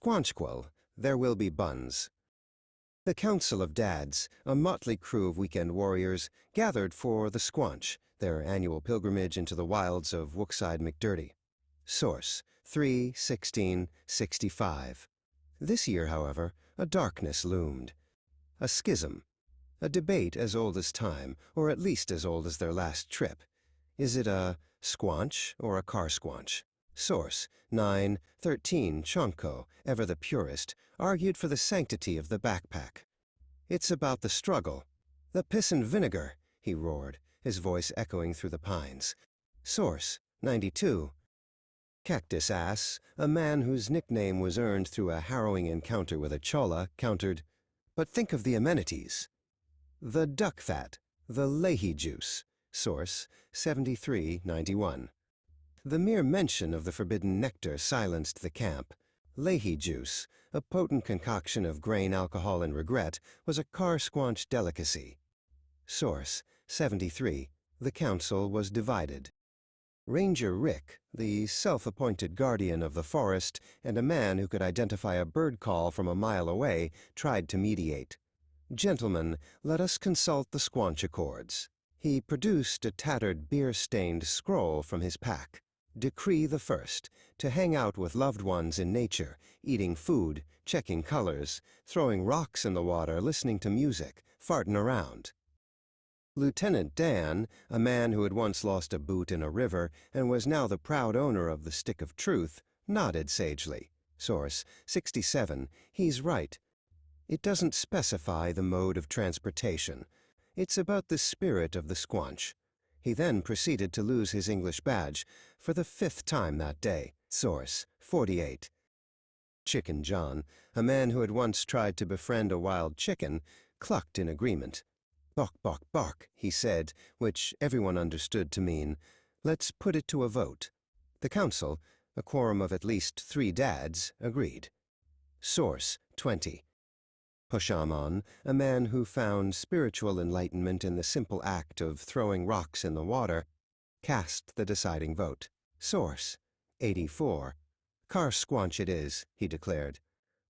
Squanchquel, there will be buns. The Council of Dads, a motley crew of weekend warriors, gathered for the Squanch, their annual pilgrimage into the wilds of Wookside McDurdy. Source: 3:16:65. This year, however, a darkness loomed. A schism. A debate as old as time, or at least as old as their last trip. Is it a squanch or a car squanch? Source: 9:13 Chonko, ever the purist, argued for the sanctity of the backpack. It's about the struggle. The piss and vinegar, he roared, his voice echoing through the pines. Source: 92. Cactus Ass, a man whose nickname was earned through a harrowing encounter with a chola, countered, "But think of the amenities." The duck fat, the Leahy juice. Source: 73:91. The mere mention of the forbidden nectar silenced the camp. Leahy juice, a potent concoction of grain, alcohol, and regret, was a car squanch delicacy. Source: 73. The council was divided. Ranger Rick, the self-appointed guardian of the forest and a man who could identify a bird call from a mile away, tried to mediate. "Gentlemen, let us consult the Squanch Accords." He produced a tattered, beer-stained scroll from his pack. Decree the first, to hang out with loved ones in nature, eating food, checking colors, throwing rocks in the water, listening to music, farting around. Lieutenant Dan, a man who had once lost a boot in a river and was now the proud owner of the Stick of Truth, nodded sagely. Source: 67. He's right. It doesn't specify the mode of transportation. It's about the spirit of the Squanch. He then proceeded to lose his English badge for the 5th time that day. Source: 48. Chicken John, a man who had once tried to befriend a wild chicken, clucked in agreement. "Bark, bark, bark," he said, which everyone understood to mean, "Let's put it to a vote." The council, a quorum of at least 3 dads, agreed. Source: 20. Hoshamon, a man who found spiritual enlightenment in the simple act of throwing rocks in the water, cast the deciding vote. Source: 84. "Car squanch it is," he declared.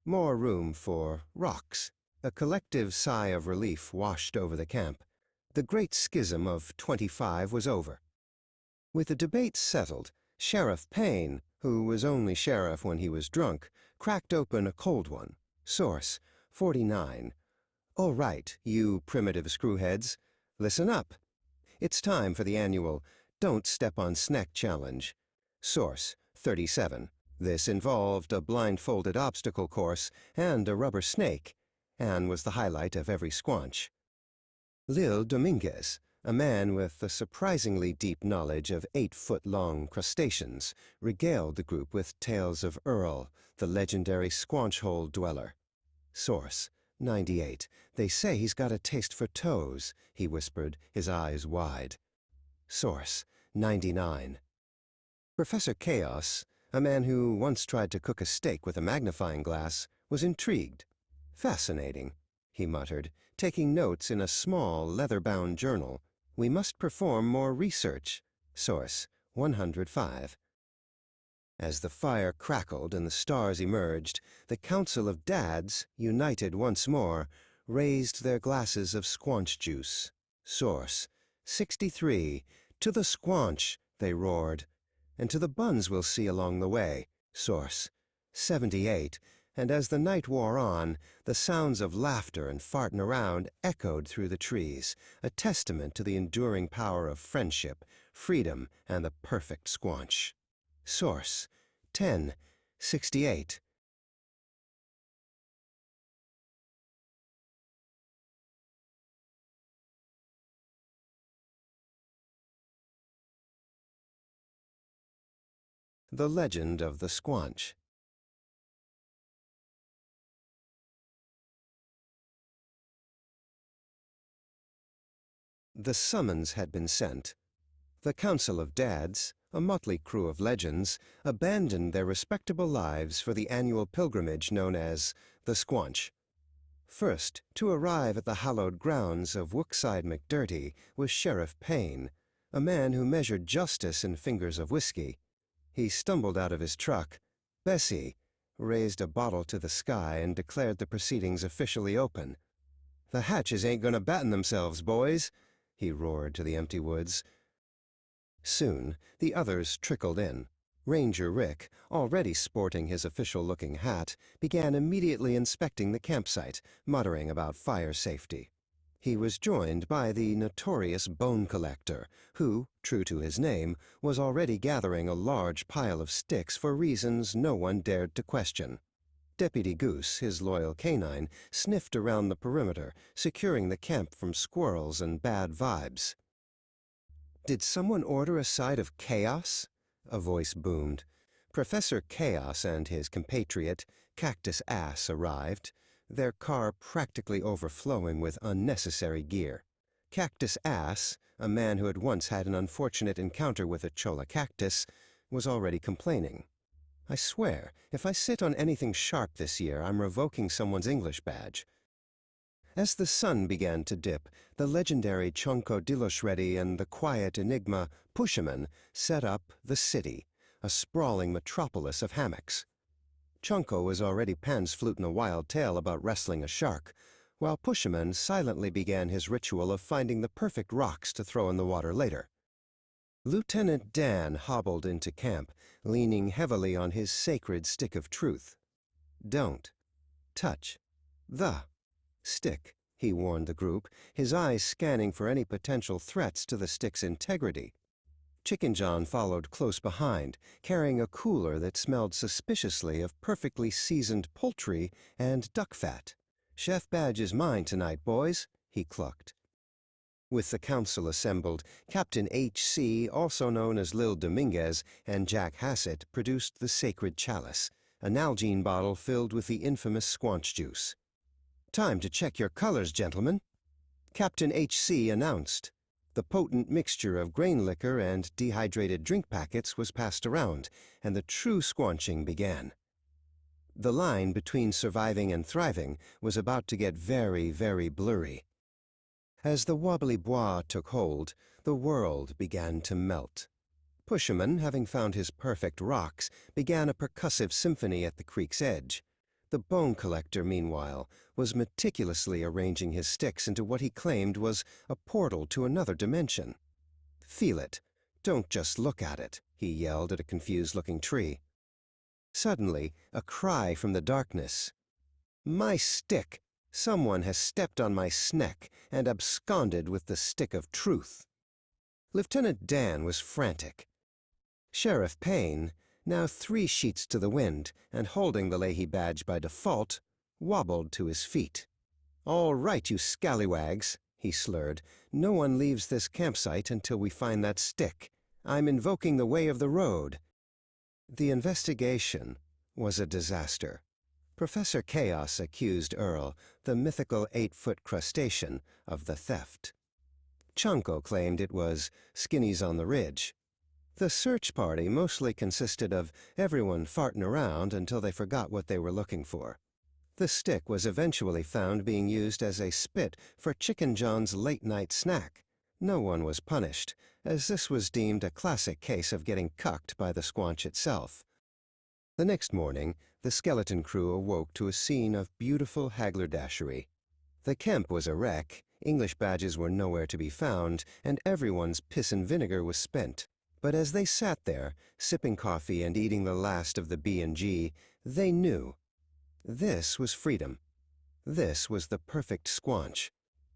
"More room for rocks." A collective sigh of relief washed over the camp. The great schism of 25 was over. With the debate settled, Sheriff Payne, who was only sheriff when he was drunk, cracked open a cold one. Source: 49. "All right, you primitive screwheads, listen up. It's time for the annual Don't Step on Sneck challenge." Source: 37. This involved a blindfolded obstacle course and a rubber snake, and was the highlight of every squanch. Lil Dominguez, a man with a surprisingly deep knowledge of 8-foot-long crustaceans, regaled the group with tales of Earl, the legendary squanch hole dweller. Source: 98. "They say he's got a taste for toes," he whispered, his eyes wide. Source: 99. Professor Chaos, a man who once tried to cook a steak with a magnifying glass, was intrigued. "Fascinating," he muttered, taking notes in a small, leather-bound journal. "We must perform more research." Source: 105. As the fire crackled and the stars emerged, the Council of Dads, united once more, raised their glasses of squanch juice. Source: 63. "To the squanch," they roared. "And to the buns we'll see along the way." Source: 78. And as the night wore on, the sounds of laughter and farting around echoed through the trees, a testament to the enduring power of friendship, freedom, and the perfect squanch. Source: 10:68. The Legend of the Squanch. The summons had been sent. The Council of Dads, a motley crew of legends, abandoned their respectable lives for the annual pilgrimage known as the Squanch. First to arrive at the hallowed grounds of Wookside McDurdy was Sheriff Payne, a man who measured justice in fingers of whiskey. He stumbled out of his truck. "Bessie," raised a bottle to the sky and declared the proceedings officially open. "The hatches ain't gonna batten themselves, boys," he roared to the empty woods. Soon, the others trickled in. Ranger Rick, already sporting his official-looking hat, began immediately inspecting the campsite, muttering about fire safety. He was joined by the notorious bone collector, who, true to his name, was already gathering a large pile of sticks for reasons no one dared to question. Deputy Goose, his loyal canine, sniffed around the perimeter, securing the camp from squirrels and bad vibes. "Did someone order a side of chaos?" a voice boomed. Professor Chaos and his compatriot, Cactus Ass, arrived, their car practically overflowing with unnecessary gear. Cactus Ass, a man who had once had an unfortunate encounter with a cholla cactus, was already complaining. "I swear, if I sit on anything sharp this year, I'm revoking someone's English badge." As the sun began to dip, the legendary Chonko Diloshredi and the quiet enigma Pushaman set up the city, a sprawling metropolis of hammocks. Chonko was already pans-fluting a wild tale about wrestling a shark, while Pushaman silently began his ritual of finding the perfect rocks to throw in the water later. Lieutenant Dan hobbled into camp, leaning heavily on his sacred stick of truth. "Don't touch the stick," he warned the group, his eyes scanning for any potential threats to the stick's integrity. Chicken John followed close behind, carrying a cooler that smelled suspiciously of perfectly seasoned poultry and duck fat. "Chef badge is mine tonight, boys," he clucked. With the council assembled, Captain H.C., also known as Lil Dominguez, and Jack Hassett produced the sacred chalice, a Nalgene bottle filled with the infamous squanch juice. "Time to check your colors, gentlemen," Captain H.C. announced. The potent mixture of grain liquor and dehydrated drink packets was passed around, and the true squanching began. The line between surviving and thriving was about to get very, very blurry. As the wobbly bois took hold, the world began to melt. Pushaman, having found his perfect rocks, began a percussive symphony at the creek's edge. The bone collector, meanwhile, was meticulously arranging his sticks into what he claimed was a portal to another dimension. "Feel it. Don't just look at it," he yelled at a confused-looking tree. Suddenly, a cry from the darkness. "My stick! Someone has stepped on my sneck and absconded with the stick of truth." Lieutenant Dan was frantic. Sheriff Payne, now 3 sheets to the wind and holding the Leahy badge by default, wobbled to his feet. "All right, you scallywags," he slurred. "No one leaves this campsite until we find that stick. I'm invoking the way of the road." The investigation was a disaster. Professor Chaos accused Earl, the mythical 8-foot crustacean, of the theft. Chonko claimed it was Skinny's on the Ridge. The search party mostly consisted of everyone farting around until they forgot what they were looking for. The stick was eventually found being used as a spit for Chicken John's late-night snack. No one was punished, as this was deemed a classic case of getting cucked by the squanch itself. The next morning, the skeleton crew awoke to a scene of beautiful haggler-dashery. The camp was a wreck, English badges were nowhere to be found, and everyone's piss and vinegar was spent. But as they sat there, sipping coffee and eating the last of the B&G, they knew. This was freedom. This was the perfect squanch,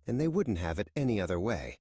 and they wouldn't have it any other way.